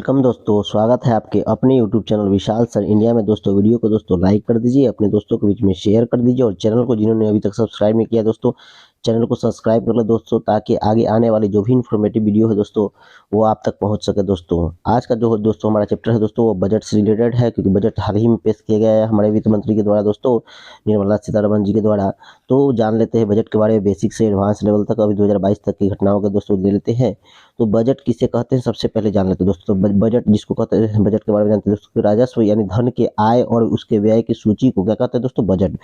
Welcome दोस्तों, स्वागत है आपके अपने यूट्यूब चैनल विशाल सर इंडिया में। दोस्तों वीडियो को दोस्तों लाइक कर दीजिए, अपने दोस्तों के बीच में शेयर कर दीजिए और चैनल को जिन्होंने अभी तक सब्सक्राइब नहीं किया दोस्तों चैनल को सब्सक्राइब कर लो दोस्तों, ताकि आगे आने वाली जो भी इन्फॉर्मेटिव वीडियो है दोस्तों वो आप तक पहुंच सके। दोस्तों आज का जो दोस्तों हमारा चैप्टर है दोस्तों वो बजट से रिलेटेड है, क्योंकि बजट हाल ही में पेश किया गया है हमारे वित्त मंत्री के द्वारा दोस्तों, निर्मला सीतारमण जी के द्वारा। तो जान लेते हैं बजट के बारे में, बेसिक से एडवांस लेवल तक अभी 2022 तक की घटनाओं के दोस्तों ले लेते हैं। तो बजट किसे कहते हैं सबसे पहले जान लेते हैं दोस्तों। बजट जिसको कहते हैं, बजट के बारे में जानते हैं दोस्तों। राजस्व यानी धन के आय और उसके व्यय की सूची को क्या कहते हैं दोस्तों, बजट।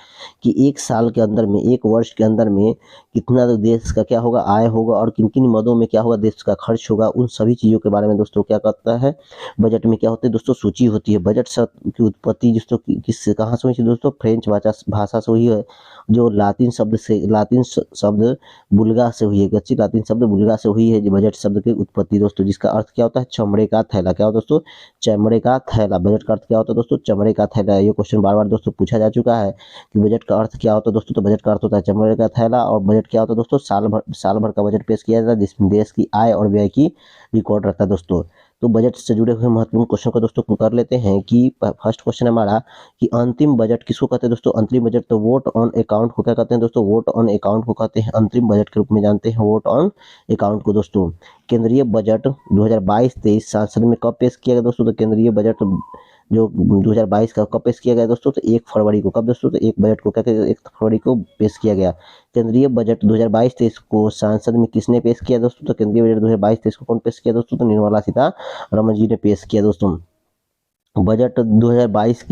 कि एक साल के अंदर में, एक वर्ष के अंदर में कितना देश का क्या होगा, आय होगा, और किन किन मदों में क्या होगा, देश का खर्च होगा, उन सभी चीज़ों के बारे में दोस्तों क्या कहता है, बजट में क्या होते हैं दोस्तों, सूची होती है। बजट शब्द की उत्पत्ति दोस्तों किस कहाँ से हुई थी दोस्तों, फ्रेंच भाषा से हुई है, जो लातिन शब्द बुल्गा से हुई है। कच्ची लातिन शब्द बुल्गा से हुई है जो बजट शब्द की उत्पत्ति दोस्तों, जिसका अर्थ क्या होता है, चमड़े का थैला। क्या होता है दोस्तों, चमड़े का थैला। बजट का अर्थ क्या होता है दोस्तों, चमड़े का थैला। ये क्वेश्चन बार बार दोस्तों पूछा जा चुका है कि बजट का अर्थ क्या होता है दोस्तों। तो बजट का अर्थ होता है चमड़े का थैला। और बजट क्या होता है दोस्तों, साल भर का बजट पेश किया जाता है, जिसमें देश की आय और व्यय की रिकॉर्ड रहता है दोस्तों। तो बजट से जुड़े हुए महत्वपूर्ण क्वेश्चन को दोस्तों कर लेते हैं। कि फर्स्ट क्वेश्चन हमारा कि अंतिम बजट किसको कहते हैं दोस्तों, अंतरिम बजट। तो वोट ऑन अकाउंट को क्या कहते हैं दोस्तों, वोट ऑन अकाउंट को कहते हैं अंतरिम बजट के रूप में जानते हैं, वोट ऑन अकाउंट को दोस्तों। केंद्रीय बजट 2022-23 संसद में कब पेश किया गया दोस्तों। तो केंद्रीय बजट जो 2022 का कब पेश किया गया दोस्तों, तो 1 फरवरी को। कब दोस्तों, तो 1 बजट को क्या 1 फरवरी को पेश किया गया। केंद्रीय बजट 2022-23 को संसद में किसने पेश किया दोस्तों, तो केंद्रीय बजट 2022-23 को कौन पेश किया दोस्तों, तो निर्मला सीतारमण जी ने पेश किया दोस्तों। बजट 2022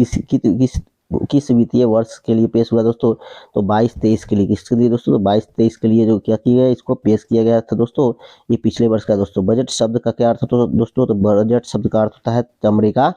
किस वित्तीय वर्ष के लिए पेश हुआ दोस्तों, तो 22-23 के लिए। किसके लिए दोस्तों, तो 22-23 के लिए जो क्या किया गया, इसको पेश किया गया था दोस्तों, ये पिछले वर्ष का दोस्तों। बजट शब्द का क्या अर्थ होता है दोस्तों, तो बजट शब्द का अर्थ होता है चमड़े का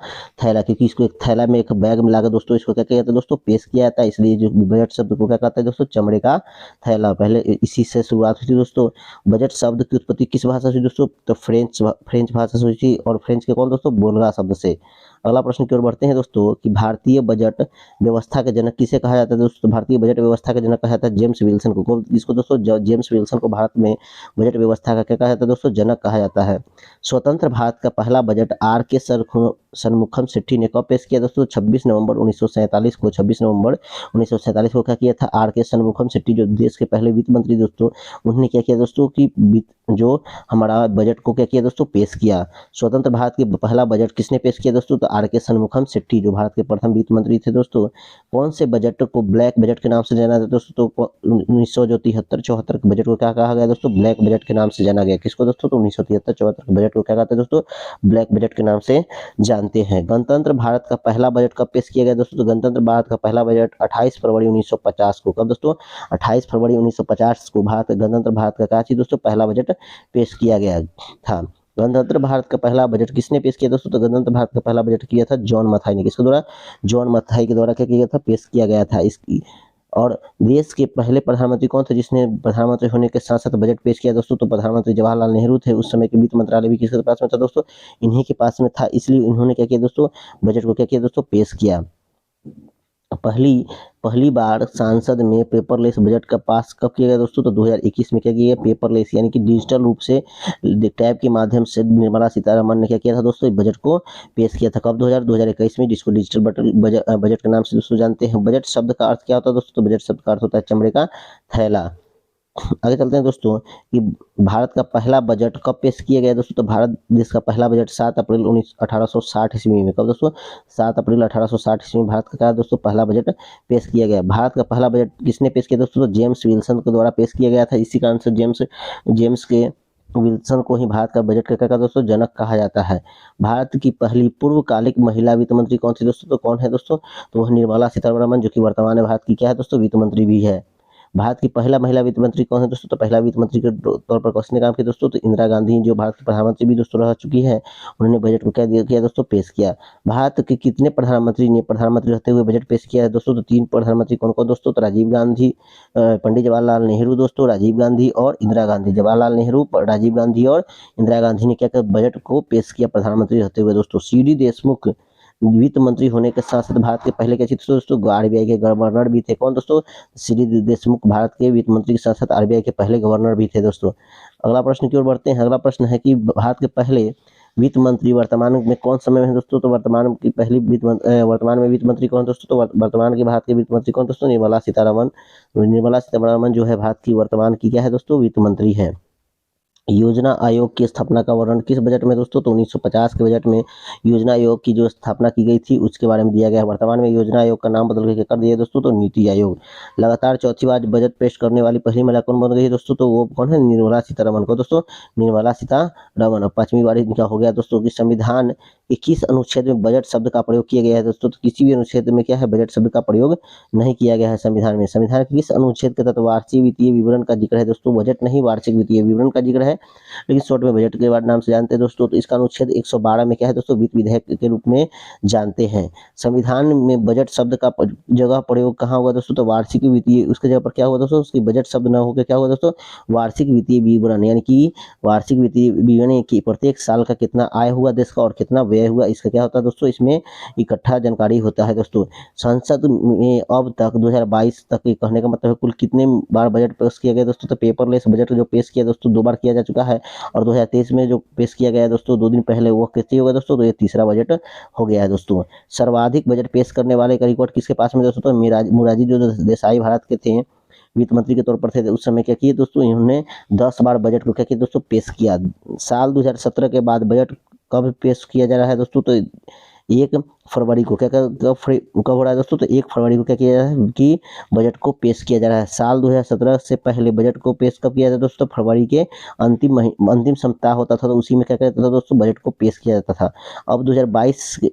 थैला, क्योंकि इसको एक थैला में, एक बैग में लाकर दोस्तों इसको क्या किया जाता है दोस्तों, पेश किया जाता है, इसलिए जो बजट शब्द को क्या कहते हैं दोस्तों, चमड़े का थैला। पहले इसी से शुरुआत हुई थी दोस्तों। बजट शब्द की उत्पत्ति किस भाषा से दोस्तों, तो फ्रेंच भाषा से हुई थी, और फ्रेंच के कौन दोस्तों, बोलगा शब्द से। अगला प्रश्न की ओर बढ़ते हैं दोस्तों कि भारतीय बजट व्यवस्था के जनक किसे कहा जाता है दोस्तों। भारतीय बजट व्यवस्था के जनक कहा जाता है जेम्स विल्सन को। इसको दोस्तों जेम्स विल्सन को भारत में बजट व्यवस्था का क्या कहा जाता है दोस्तों, जनक कहा जाता है। स्वतंत्र भारत का पहला बजट आर के षणमुखम शेट्टी ने कब पेश किया दोस्तों, 26 नवंबर 1947 को। 26 नवंबर 1947 को क्या किया था, आर के षणमुखम शेट्टी जो देश के पहले वित्त मंत्री दोस्तों, उन्होंने क्या किया दोस्तों कि जो हमारा बजट को क्या किया दोस्तों, पेश किया। स्वतंत्र भारत के पहला बजट किसने पेश किया दोस्तों, तो आर के षणमुखम शेट्टी जो भारत के प्रथम वित्त मंत्री थे दोस्तों। कौन से बजट को ब्लैक बजट के नाम से जाना जाता है दोस्तों, तो 1973-74 के बजट को क्या कहा गया दोस्तों, ब्लैक बजट के नाम से जाना गया। किसको दोस्तों, तो 1973-74 के बजट को क्या कहते हैं दोस्तों, ब्लैक बजट के नाम से जानते हैं। गणतंत्र भारत का पहला बजट कब पेश किया गया दोस्तों, तो गणतंत्र भारत का पहला बजट 28 फरवरी 1950 को। कब दोस्तों, 28 फरवरी 1950 को गणतंत्र भारत का क्या चीज दोस्तों, पहला बजट पेश किया गया था। गणतंत्र भारत का पहला बजट किसने पेश किया दोस्तों, तो गणतंत्र भारत का पहला बजट किया था जॉन मथाई ने। किसके द्वारा, जॉन मथाई के द्वारा क्या किया था, पेश किया गया था इसकी। और देश के पहले प्रधानमंत्री कौन थे जिसने प्रधानमंत्री होने के साथ साथ बजट पेश किया दोस्तों, तो प्रधानमंत्री जवाहरलाल नेहरू थे। उस समय के वित्त मंत्रालय भी किसके पास में था दोस्तों, इन्हीं के पास में था, इसलिए उन्होंने क्या किया दोस्तों, बजट को क्या किया दोस्तों, पेश किया। पहली बार संसद में पेपरलेस बजट का पास कब किया गया दोस्तों, तो 2021 में क्या किया गया, पेपरलेस यानी कि डिजिटल रूप से टैब के माध्यम से निर्मला सीतारमण ने क्या किया था दोस्तों, बजट को पेश किया था। कब 2021 में, जिसको डिजिटल बजट के नाम से दोस्तों जानते हैं। बजट शब्द का अर्थ क्या होता है दोस्तों, तो बजट शब्द का अर्थ होता है चमड़े का थैला। आगे चलते हैं दोस्तों कि भारत का पहला बजट कब पेश किया गया दोस्तों, तो भारत देश का पहला बजट 7 अप्रैल 1860 ईस्वी में। कब दोस्तों, 7 अप्रैल 1860 ईस्वी में भारत का क्या दोस्तों, पहला बजट पेश किया गया। भारत का पहला बजट किसने पेश किया दोस्तों, तो जेम्स विल्सन के द्वारा पेश किया गया था। इसी कारण से जेम्स के विल्सन को ही भारत का बजट का क्या दोस्तों, जनक कहा जाता है। भारत की पहली पूर्वकालिक महिला वित्त मंत्री कौन थी दोस्तों, तो कौन है दोस्तों, तो वह निर्मला सीतारमण, जो कि वर्तमान में भारत की क्या है दोस्तों, वित्त मंत्री भी है। भारत की पहला महिला वित्त मंत्री कौन है दोस्तों, तो पहला वित्त मंत्री के तौर पर किसने काम किया दोस्तों, तो इंदिरा गांधी, जो भारत की प्रधानमंत्री भी दोस्तों रह चुकी है। उन्होंने बजट को क्या किया दोस्तों, पेश किया। भारत के कितने प्रधानमंत्री ने प्रधानमंत्री रहते हुए बजट पेश किया है दोस्तों, तो 3 प्रधानमंत्री कौन कौन दोस्तों, तो राजीव गांधी, पंडित जवाहरलाल नेहरू दोस्तों, राजीव गांधी और इंदिरा गांधी। जवाहरलाल नेहरू, राजीव गांधी और इंदिरा गांधी ने क्या किया, बजट को पेश किया प्रधानमंत्री रहते हुए दोस्तों। सी.डी. देशमुख वित्त मंत्री होने के साथ साथ भारत के पहले क्या थे दोस्तों, आरबीआई के गवर्नर भी थे। कौन दोस्तों, सी.डी. देशमुख भारत के वित्त मंत्री के साथ साथ आरबीआई के पहले गवर्नर भी थे दोस्तों। अगला प्रश्न की ओर बढ़ते हैं। अगला प्रश्न है कि भारत के पहले वित्त मंत्री वर्तमान में कौन समय में है दोस्तों? तो वर्तमान की पहली वर्तमान में वित्त मंत्री कौन दोस्तों? तो वर्तमान के भारत के वित्त मंत्री कौन दोस्तों? निर्मला सीतारमण। निर्मला सीतारमण जो है भारत की वर्तमान की क्या है दोस्तों? वित्त मंत्री है। योजना आयोग की स्थापना का वर्णन किस बजट में दोस्तों? तो 1950 के बजट में योजना आयोग की जो स्थापना की गई थी उसके बारे में दिया गया है। वर्तमान में योजना आयोग का नाम बदल के कर दिया दोस्तों, तो नीति आयोग। लगातार चौथी बार बजट पेश करने वाली पहली महिला कौन बन गई है दोस्तों? तो वो कौन है? निर्मला सीतारमण को दोस्तों, निर्मला सीतारमण। अब 5वीं बार इनका हो गया दोस्तों कि संविधान के किस अनुच्छेद में बजट शब्द का प्रयोग किया गया है दोस्तों? तो किसी भी अनुच्छेद में क्या है? बजट शब्द का प्रयोग नहीं किया गया है संविधान में। संविधान के किस अनुच्छेद के तहत वार्षिक वित्तीय विवरण का जिक्र है दोस्तों? बजट नहीं, वार्षिक वित्तीय विवरण का जिक्र है, लेकिन शॉर्ट में बजट के बाद नाम से जानते हैं दोस्तों। तो इसका अनुच्छेद 112 में क्या है दोस्तों? वित्त विधेयक के रूप में जानते हैं। संविधान में बजट शब्द का जगह प्रयोग कहाँ हुआ दोस्तों? तो वार्षिक वित्तीय, उसके जगह पर क्या हुआ दोस्तों? उसकी बजट शब्द न होकर क्या हुआ दोस्तों? वार्षिक वित्तीय विवरण, यानी कि वार्षिक वित्तीय विवरण की प्रत्येक साल का कितना आय हुआ देश का और कितना व्यय हुआ, इसका क्या होता है दोस्तों? इसमें इकट्ठा जानकारी होता है दोस्तों। संसद में अब तक 2022 तक, कहने का मतलब है कुल कितने बार बजट पेश किया गया दोस्तों? तो पेपरलेस बजट जो पेश किया दोस्तों 2 बार किया जा चुका है, और 2023 में जो पेश किया गया दोस्तों 2 दिन पहले, वो कितनी होगा दोस्तों? तो ये तीसरा बजट हो गया है दोस्तों। सर्वाधिक बजट पेश करने वाले का रिकॉर्ड किसके पास में दोस्तों? तो मोरारजी जो देसाई भारत के थे, वित्त मंत्री के तौर पर थे उस समय, क्या किए दोस्तों? इन्होंने 10 बार बजट को क्या किया दोस्तों? पेश किया। साल 2017 के बाद बजट कब पेश किया जा रहा है दोस्तों? तो 1 फरवरी को क्या कब हो रहा है दोस्तों? तो 1 फरवरी को क्या किया जा रहा है कि बजट को पेश किया जा रहा है। साल 2017 से पहले बजट को पेश कब किया जाता था दोस्तों? फरवरी के अंतिम सप्ताह होता था, तो उसी में क्या कहता था दोस्तों? बजट को पेश किया जाता था। अब 2022 के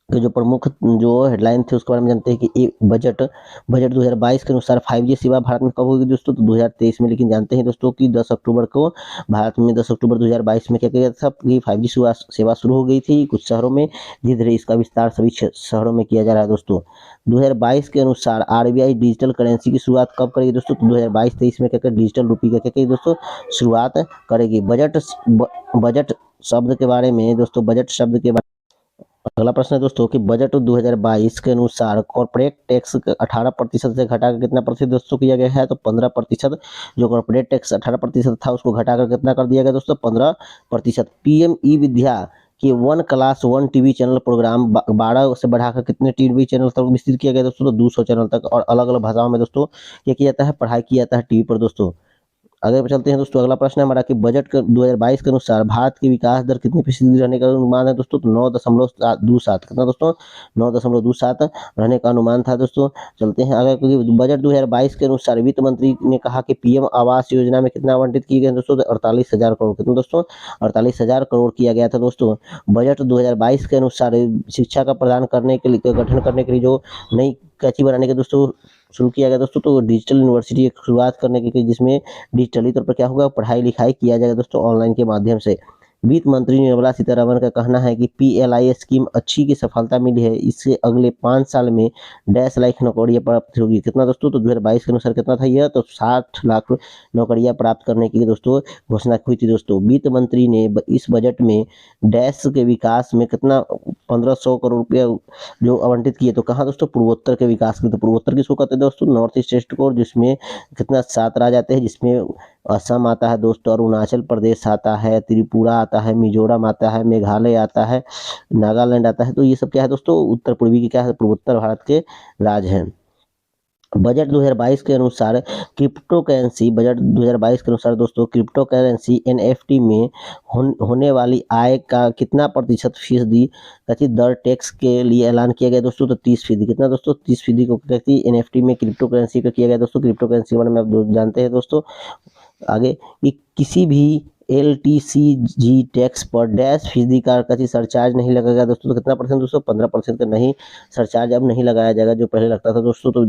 जो प्रमुख जो हेडलाइन थे उसके बारे में जानते हैं कि बजट 2022 के अनुसार 5G सेवा भारत में कब होगी दोस्तों? तो 2023 में। लेकिन जानते हैं दोस्तों कि 10 अक्टूबर को भारत में 10 अक्टूबर 2022 में क्या किया था कि 5G सेवा शुरू हो गई थी कुछ शहरों में। धीरे धीरे इसका विस्तार सभी शहरों में किया जा रहा है दोस्तों। 2022 के अनुसार RBI डिजिटल करेंसी की शुरुआत कब करेगी दोस्तों? तो 2022-23 में क्या डिजिटल रुपये का क्या करेगी दोस्तों? शुरुआत करेगी। बजट शब्द के बारे में दोस्तों, बजट शब्द के अगला प्रश्न है दोस्तों कि बजट 2022 के अनुसार कॉर्पोरेट टैक्स 18% से घटाकर कितना प्रतिशत दोस्तों किया गया है? तो 15%। जो कॉर्पोरेट टैक्स 18% था उसको घटाकर कितना कर दिया गया दोस्तों? 15%। PM ई विद्या कि 1 क्लास 1 टीवी चैनल प्रोग्राम 12 से बढ़ाकर कितने टीवी चैनल तक विस्तृत किया गया दोस्तों? तो 200 चैनल तक, और अलग अलग भाषाओं में दोस्तों क्या किया जाता है? पढ़ाई किया जाता है टीवी पर दोस्तों। आगे चलते हैं दोस्तों। अगला प्रश्न है हमारा कि बजट 2022 के अनुसार भारत की विकास दर कितनी फीसदी रहने का अनुमान है दोस्तों? तो 9.27। कितना दोस्तों? 9.27 रहने का अनुमान था दोस्तों। चलते हैं आगे, क्योंकि बजट 2022 के अनुसार वित्त मंत्री ने कहा कि PM आवास योजना में कितना आवंटित किए गए दोस्तों? 48,000 करोड़। कितना दोस्तों? 48,000 करोड़ किया गया था दोस्तों। बजट 2022 के अनुसार शिक्षा का प्रदान करने के लिए, गठन करने के लिए जो नई कैची बनाने के दोस्तों शुरू किया गया दोस्तों, तो डिजिटल यूनिवर्सिटी की शुरुआत करने की, जिसमें डिजिटली तौर पर क्या होगा? पढ़ाई लिखाई किया जाएगा दोस्तों ऑनलाइन के माध्यम से। वित्त मंत्री निर्मला सीतारमण का कहना है कि PLI स्कीम अच्छी की सफलता मिली है, इससे अगले 5 साल में 10 लाख नौकरियां प्राप्त होगी। कितना दोस्तों? तो 2022 के अनुसार कितना था यह? तो 60 लाख नौकरियां प्राप्त करने की दोस्तों घोषणा हुई थी दोस्तों। वित्त मंत्री ने इस बजट में डैश के विकास में कितना 1500 करोड़ रुपया जो आवंटित किए, तो कहाँ दोस्तों? पूर्वोत्तर के विकास के। तो पूर्वोत्तर किसको कहते हैं दोस्तों? नॉर्थ ईस्ट को, जिसमें कितना 7 राज्य आते हैं, जिसमें असम आता है दोस्तों, अरुणाचल प्रदेश आता है, त्रिपुरा आता है, मिजोरम आता है, मेघालय आता है, नागालैंड आता है। तो ये सब क्या है दोस्तों? उत्तर पूर्वी के क्या है? पूर्वोत्तर भारत के राज्य हैं। बजट 2022 के अनुसार क्रिप्टो करेंसी, बजट 2022 के अनुसार दोस्तों क्रिप्टो करेंसी NFT में होने वाली आय का कितना प्रतिशत फीसदी कथित दर टैक्स के लिए ऐलान किया गया दोस्तों? तो 30%। कितना दोस्तों? 30% को कहती NFT में क्रिप्टो करेंसी का किया गया दोस्तों। क्रिप्टो करेंसी के बारे में आप जानते हैं दोस्तों। आगे कि किसी भी LTCG टैक्स पर डैश फीसदी का कथित सरचार्ज नहीं लगेगा दोस्तों। तो कितना परसेंट दोस्तों? 15% का नहीं सरचार्ज अब नहीं लगाया जाएगा, जो पहले लगता था दोस्तों। तो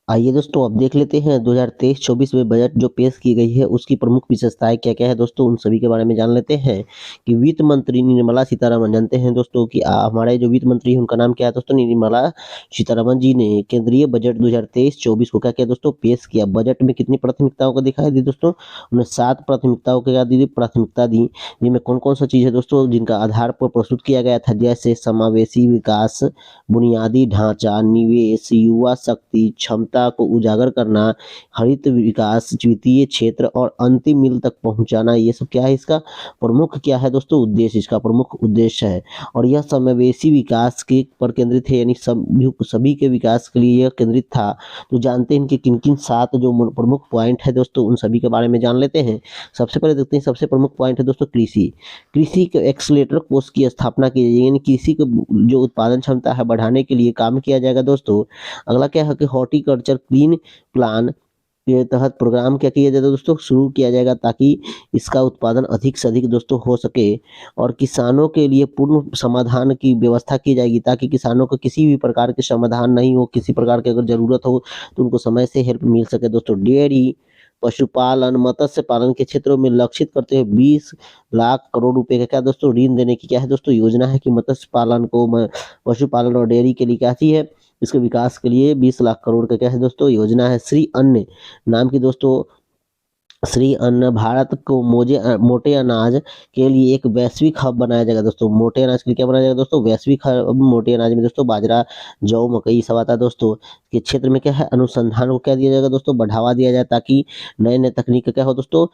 आइए दोस्तों अब देख लेते हैं 2023-24 में बजट जो पेश की गई है उसकी प्रमुख विशेषताएं क्या क्या है दोस्तों, उन सभी के बारे में जान लेते हैं। कि वित्त मंत्री निर्मला सीतारमण, जानते हैं दोस्तों कि हमारे जो वित्त मंत्री हैं उनका नाम क्या है दोस्तों? निर्मला सीतारमण जी ने केंद्रीय बजट 2023-24 को क्या किया दोस्तों? पेश किया। बजट में कितनी प्राथमिकताओं को दिखाई दी दोस्तों? उन्हें 7 प्राथमिकताओं के प्राथमिकता दी, जिनमें कौन कौन सा चीज है दोस्तों जिनका आधार पर प्रस्तुत किया गया था? जैसे समावेशी विकास, बुनियादी ढांचा, निवेश, युवा शक्ति, क्षमता विविधता को उजागर करना, हरित विकास, द्वितीय क्षेत्र और अंतिम मील तक पहुँचाना, ये सब क्या है इसका प्रमुख क्या है दोस्तों उद्देश्य, इसका प्रमुख उद्देश्य है। और यह समावेशी विकास के पर केंद्रित है, यानी सभी के विकास के लिए यह केंद्रित था। तो जानते हैं इनके किन-किन 7 जो प्रमुख पॉइंट है दोस्तों, उन सभी के बारे में जान लेते हैं। सबसे पहले देखते हैं सबसे प्रमुख पॉइंट है दोस्तों कृषि। कृषि के एक्सेलेरेटर कोष की स्थापना की जाएगी, यानी कृषि को जो उत्पादन क्षमता है बढ़ाने के लिए काम किया जाएगा दोस्तों। अगला क्या है कि हॉर्टिकल्चर क्लीन प्लान के तहत प्रोग्राम क्या किया जाएगा दोस्तों, शुरू किया जाएगा, ताकि इसका उत्पादन अधिक से अधिक दोस्तों हो सके। और किसानों के लिए पूर्ण समाधान की व्यवस्था की जाएगी, ताकि किसानों को किसी भी प्रकार के समाधान नहीं हो, किसी प्रकार की अगर ज़रूरत हो तो उनको समय से हेल्प मिल सके दोस्तों। डेयरी, पशुपालन, मत्स्य पालन के क्षेत्रों में लक्षित करते हुए 20 लाख करोड़ रुपए का क्या दोस्तों ऋण देने की क्या है दोस्तों योजना है, कि मत्स्य पालन को पशुपालन और डेयरी के लिए क्या चीज है, इसके विकास के लिए 20 लाख करोड़ का क्या है दोस्तों योजना है। श्री अन्न नाम की दोस्तों, श्री अन्न भारत को मोटे अनाज के लिए एक वैश्विक हब बनाया जाएगा दोस्तों। मोटे अनाज के लिए क्या बनाया जाएगा दोस्तों, वैश्विक हब। मोटे अनाज में दोस्तों बाजरा, जौ, मकई सब आता है दोस्तों। के क्षेत्र में क्या है, अनुसंधान को क्या दिया जाएगा दोस्तों, बढ़ावा दिया जाए, ताकि नए नए तकनीक का क्या हो दोस्तों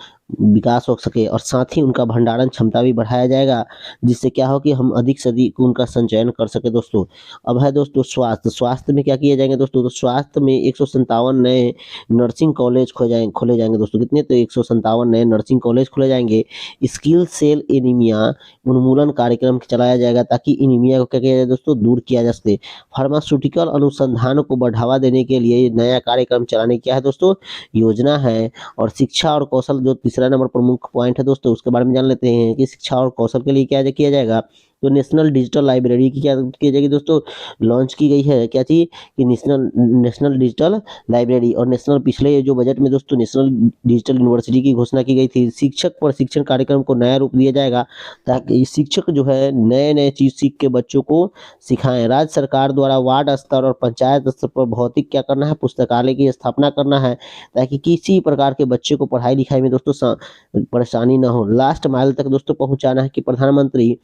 विकास हो सके। और साथ ही उनका भंडारण क्षमता भी बढ़ाया जाएगा, जिससे क्या हो कि हम अधिक से अधिक उनका संचयन कर सके दोस्तों। अब है दोस्तों स्वास्थ्य। स्वास्थ्य में क्या किए जाएंगे दोस्तों, तो स्वास्थ्य में 157 नए नर्सिंग कॉलेज खोले जाएंगे दोस्तों। कितने, तो 157 नए नर्सिंग कॉलेज खोले जाएंगे। स्किल सेल एनीमिया उन्मूलन कार्यक्रम चलाया जाएगा, ताकि एनीमिया को क्या किया जाए दोस्तों दूर किया जा सके। फार्मास्यूटिकल अनुसंधान को बढ़ावा देने के लिए नया कार्यक्रम चलाने की क्या है दोस्तों योजना है। और शिक्षा और कौशल जो तीसरा नंबर प्रमुख पॉइंट है दोस्तों, उसके बारे में जान लेते हैं कि शिक्षा और कौशल के लिए क्या किया जाएगा। तो नेशनल डिजिटल लाइब्रेरी की क्या की जाएगी दोस्तों, लॉन्च की गई है। क्या चीज, कि नेशनल डिजिटल लाइब्रेरी। और नेशनल पिछले जो बजट में दोस्तों नेशनल डिजिटल यूनिवर्सिटी की घोषणा की गई थी। शिक्षक प्रशिक्षण कार्यक्रम को नया रूप दिया जाएगा, ताकि शिक्षक जो है नए नए चीज सीख के बच्चों को सिखाएं। राज्य सरकार द्वारा वार्ड स्तर और पंचायत स्तर पर भौतिक क्या करना है, पुस्तकालय की स्थापना करना है, ताकि किसी प्रकार के बच्चे को पढ़ाई लिखाई में दोस्तों परेशानी ना हो। लास्ट माइल तक दोस्तों पहुंचाना है, कि प्रधानमंत्री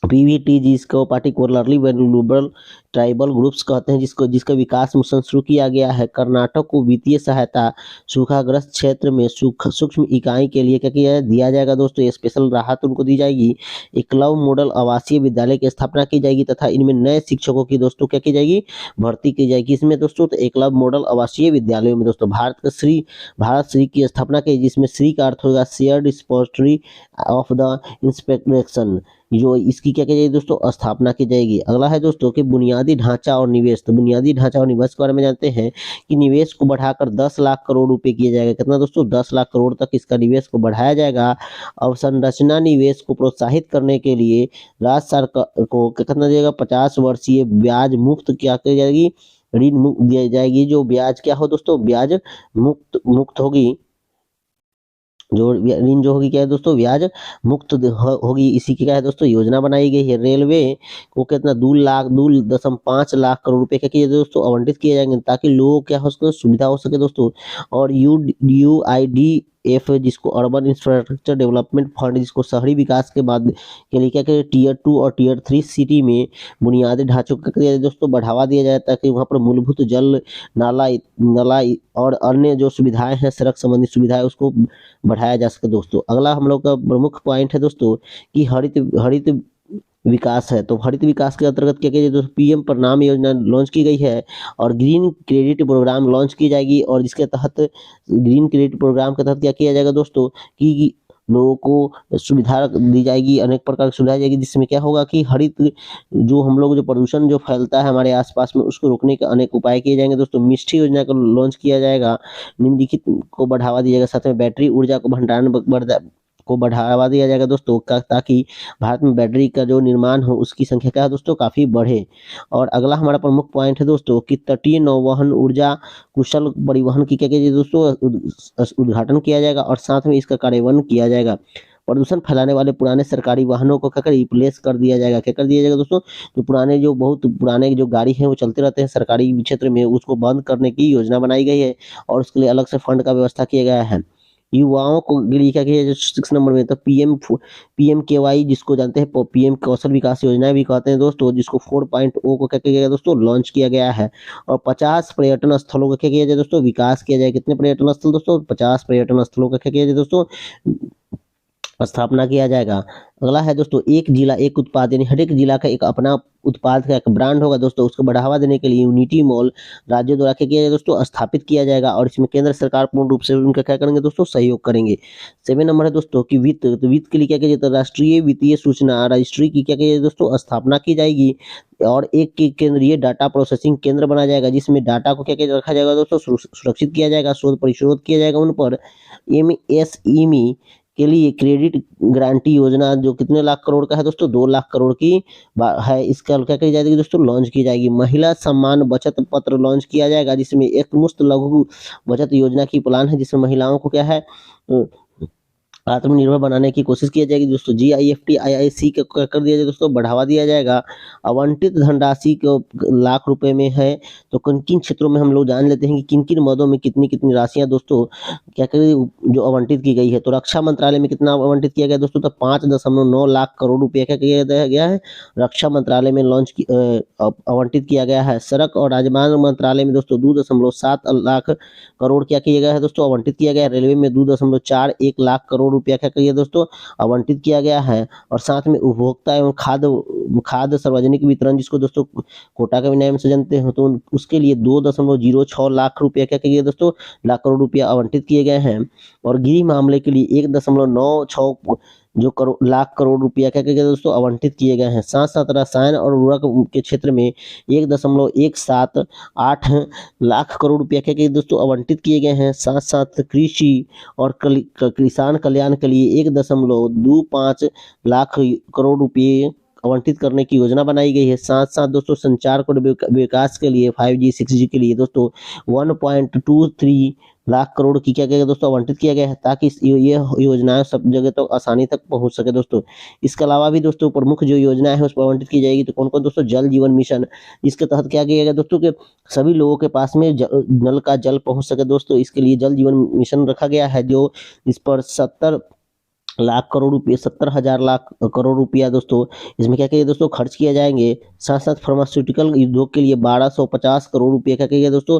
पीवीटी जिसको पार्टिकुलरली वल्नरेबल ट्राइबल ग्रुप्स कहते हैं, जिसका विकास मिशन शुरू किया गया है। कर्नाटक को वित्तीय सहायता सूखाग्रस्त क्षेत्र में सूक्ष्म इकाई के लिए क्या किया दिया जाएगा दोस्तों, ये स्पेशल राहत उनको दी जाएगी। एकलव्य मॉडल आवासीय विद्यालय की स्थापना की जाएगी, तथा इनमें नए शिक्षकों की दोस्तों क्या की जाएगी, भर्ती की जाएगी। इसमें दोस्तों तो एकलव्य मॉडल आवासीय विद्यालयों में दोस्तों भारत श्री की स्थापना की, जिसमें श्री का अर्थ होगा shared repository of the inspection, जो इसकी क्या की जाएगी दोस्तों स्थापना की जाएगी। अगला है दोस्तों कि बुनियादी ढांचा और निवेश। तो बुनियादी ढांचा और निवेश के बारे में जानते हैं कि निवेश को बढ़ाकर 10 लाख करोड़ रुपए किया जाएगा। कितना दोस्तों, 10 लाख करोड़ तक इसका निवेश को बढ़ाया जाएगा। अवसंरचना निवेश को प्रोत्साहित करने के लिए राज्य सरकार को कितना दिएगा, 50 वर्षीय ब्याज मुक्त क्या की जाएगी, ऋण मुक्त दी जाएगी। जो ब्याज क्या हो दोस्तों, ब्याज मुक्त होगी, जो ऋण जो होगी क्या है दोस्तों ब्याज मुक्त होगी। इसी की क्या है दोस्तों योजना बनाई गई है। रेलवे को कितना 2.5 लाख करोड़ रुपए क्या किए दोस्तों आवंटित किए जाएंगे, ताकि लोगों क्या हो सके सुविधा हो सके दोस्तों। और UIDF जिसको अर्बन इंफ्रास्ट्रक्चर डेवलपमेंट फंड, जिसको शहरी विकास के बाद के लिए क्या करें, Tier 2 और Tier 3 सिटी में बुनियादी ढांचों को क्या दोस्तों बढ़ावा दिया जाए, ताकि वहाँ पर मूलभूत जल, नाला और अन्य जो सुविधाएं हैं, सड़क संबंधी सुविधाएं, उसको बढ़ाया जा सके दोस्तों। अगला हम लोग का प्रमुख पॉइंट है दोस्तों कि हरित विकास है। तो हरित विकास के अंतर्गत क्या किया दोस्तों, PM प्रणाम योजना लॉन्च की गई है, और ग्रीन क्रेडिट प्रोग्राम लॉन्च की जाएगी। और इसके तहत ग्रीन क्रेडिट प्रोग्राम के तहत क्या किया जाएगा दोस्तों, कि लोगों को सुविधा दी जाएगी, अनेक प्रकार की सुविधा जाएगी, जिसमें क्या होगा कि हरित जो हम लोग जो प्रदूषण जो फैलता है हमारे आसपास में, उसको रोकने के अनेक उपाय किए जाएंगे दोस्तों। मिष्टी योजना को लॉन्च किया जाएगा, निम्नलिखित को बढ़ावा दिया जाएगा। साथ में बैटरी ऊर्जा को भंडारण को बढ़ावा दिया जाएगा दोस्तों, ताकि भारत में बैटरी का जो निर्माण हो उसकी संख्या क्या है दोस्तों काफी बढ़े। और अगला हमारा प्रमुख पॉइंट है दोस्तों कि तटीय नौवहन ऊर्जा कुशल परिवहन की क्या किया जाएगा दोस्तों उद्घाटन किया जाएगा, और साथ में इसका कार्यान्वयन किया जाएगा। प्रदूषण फैलाने वाले पुराने सरकारी वाहनों को क्या रिप्लेस कर दिया जाएगा। क्या कर दिया जाएगा दोस्तों, जो पुराने जो बहुत पुराने जो गाड़ी हैं वो चलते रहते हैं सरकारी क्षेत्र में, उसको बंद करने की योजना बनाई गई है, और उसके लिए अलग से फंड का व्यवस्था किया गया है। युवाओं को के लिए क्या किया जाए 6 नंबर में, तो PMKY जिसको जानते हैं PM कौशल विकास योजना भी कहते हैं दोस्तों, जिसको 4.0 को क्या किया गया दोस्तों, लॉन्च किया गया है। और 50 पर्यटन स्थलों का क्या किया जाए दोस्तों, विकास किया जाए। कितने पर्यटन स्थल दोस्तों, 50 पर्यटन स्थलों का क्या किया जाए दोस्तों, स्थापना किया जाएगा। अगला है दोस्तों एक जिला एक उत्पाद, यानी हर एक जिला का एक अपना उत्पाद का एक ब्रांड होगा दोस्तों, उसको बढ़ावा देने के लिए यूनिटी मॉल राज्यों द्वारा क्या किया जाएगा दोस्तों, स्थापित किया जाएगा। और इसमें केंद्र सरकार पूर्ण रूप से उनका क्या करेंगे दोस्तों, सहयोग करेंगे। 7 नंबर है दोस्तों कि वित्त, तो वित्त के लिए क्या किया जाता है, राष्ट्रीय वित्तीय सूचना रजिस्ट्री की क्या किया जाए दोस्तों, स्थापना की जाएगी। और एक के केंद्रीय डाटा प्रोसेसिंग केंद्र बनाया जाएगा, जिसमें डाटा को क्या क्या रखा जाएगा दोस्तों, सुरक्षित किया जाएगा, शोध परिशोध किया जाएगा उन पर। MSME के लिए क्रेडिट गारंटी योजना जो कितने लाख करोड़ का है दोस्तों, 2 लाख करोड़ की है। इसका क्या की जाएगी दोस्तों, लॉन्च की जाएगी। महिला सम्मान बचत पत्र लॉन्च किया जाएगा, जिसमें एक मुश्त लघु बचत योजना की प्लान है, जिसमें महिलाओं को क्या है आत्मनिर्भर बनाने की कोशिश की जाएगी दोस्तों। GIFT IIC का कर दिया जाए दोस्तों, बढ़ावा दिया जाएगा। आवंटित धनराशि को लाख रुपए में है, तो किन किन क्षेत्रों में हम लोग जान लेते हैं कि किन किन मदों में कितनी कितनी राशियां दोस्तों क्या करें जो आवंटित की गई है। तो रक्षा मंत्रालय में कितना आवंटित किया गया दोस्तों, तो 5.9 लाख करोड़ रुपये क्या किया गया है, रक्षा मंत्रालय में आवंटित किया गया है। सड़क और राजमार्ग मंत्रालय में दोस्तों 2.7 लाख करोड़ क्या किया गया है दोस्तों, आवंटित किया गया है। रेलवे में 2.41 लाख करोड़ रुपया क्या किया दोस्तों, आवंटित किया गया है। और साथ में उपभोक्ता एवं खाद्य सार्वजनिक वितरण, जिसको दोस्तों कोटा के नाम से जानते हैं, तो उसके लिए 2.06 लाख रुपया क्या किया दोस्तों, लाख करोड़ रुपया आवंटित किए गए हैं। और गृह मामले के लिए 1.96 जो लाख करोड़ रुपया क्या किया दोस्तों, आवंटित किए गए हैं। साथ साथ रसायन और उर्वरक के क्षेत्र में 1.178 लाख करोड़ रुपया क्या किया दोस्तों, आवंटित किए गए हैं। साथ साथ कृषि और किसान कल्याण के लिए 1.25 लाख करोड़ रुपये आवंटित करने की योजना बनाई गई है। साथ साथ दोस्तों संचार को विकास के लिए 5G 6G के लिए दोस्तों 1.23 लाख करोड़ की क्या किया दोस्तों, आवंटित किया गया है, ताकि ये योजनाएं सब जगह तक आसानी तक पहुंच सके दोस्तों। इसके अलावा भी दोस्तों प्रमुख जो योजनाएं हैं उस पर आवंटित की जाएगी। तो कौन कौन दोस्तों, जल जीवन मिशन, इसके तहत क्या किया गया दोस्तों कि सभी लोगों के पास में नल का जल पहुंच सके दोस्तों, इसके लिए जल जीवन मिशन रखा गया है, जो इस पर 70 लाख करोड़ रुपये 70,000 लाख करोड़ रुपया दोस्तों इसमें क्या किया दोस्तों, खर्च किया जाएंगे। साथ साथ फार्मास्यूटिकल उद्योग के लिए 1250 करोड़ रुपये क्या किया दोस्तों,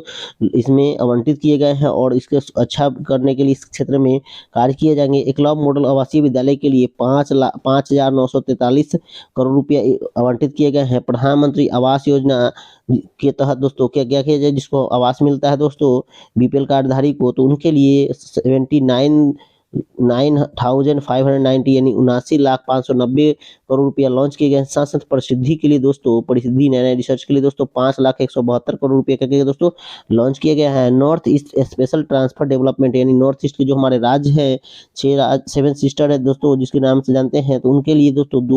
इसमें आवंटित किए गए हैं। और इसके अच्छा करने के लिए इस क्षेत्र में कार्य किए जाएंगे। एकलव्य मॉडल आवासीय विद्यालय के लिए 5,943 करोड़ रुपये आवंटित किए गए हैं। प्रधानमंत्री आवास योजना के तहत दोस्तों क्या क्या किया जाए, जिसको आवास मिलता है दोस्तों BPL कार्डधारी को, तो उनके लिए 79,590 यानी 79,590 करोड़ रुपया लॉन्च किए गए। साथ साथ परिसिद्धि के लिए दोस्तों, परिसिद्धि नैनो रिसर्च के लिए दोस्तों 5,172 करोड़ रुपये का दोस्तों लॉन्च किया गया है। North east special transfer development, यानी नॉर्थ ईस्ट के जो हमारे राज्य है 7 सिस्टर है दोस्तों, जिसके नाम से जानते हैं, तो उनके लिए दोस्तों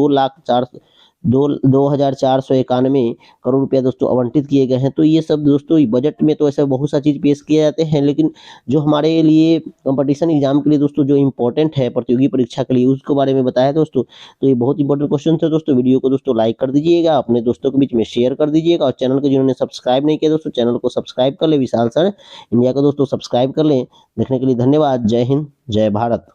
2,0491 करोड़ रुपया दोस्तों आवंटित किए गए हैं। तो ये सब दोस्तों बजट में तो ऐसे बहुत सा चीज़ पेश किए जाते हैं, लेकिन जो हमारे लिए कंपटीशन एग्जाम के लिए दोस्तों जो इम्पोर्टेंट है प्रतियोगी परीक्षा के लिए, उसके बारे में बताया दोस्तों। तो ये बहुत इंपॉर्टेंट क्वेश्चन थे दोस्तों। वीडियो को दोस्तों लाइक कर दीजिएगा, अपने दोस्तों के बीच में शेयर कर दीजिएगा, और चैनल को जिन्होंने सब्सक्राइब नहीं किया दोस्तों, चैनल को सब्सक्राइब कर ले। विशाल सर इंडिया को दोस्तों सब्सक्राइब कर लें। देखने के लिए धन्यवाद। जय हिंद, जय भारत।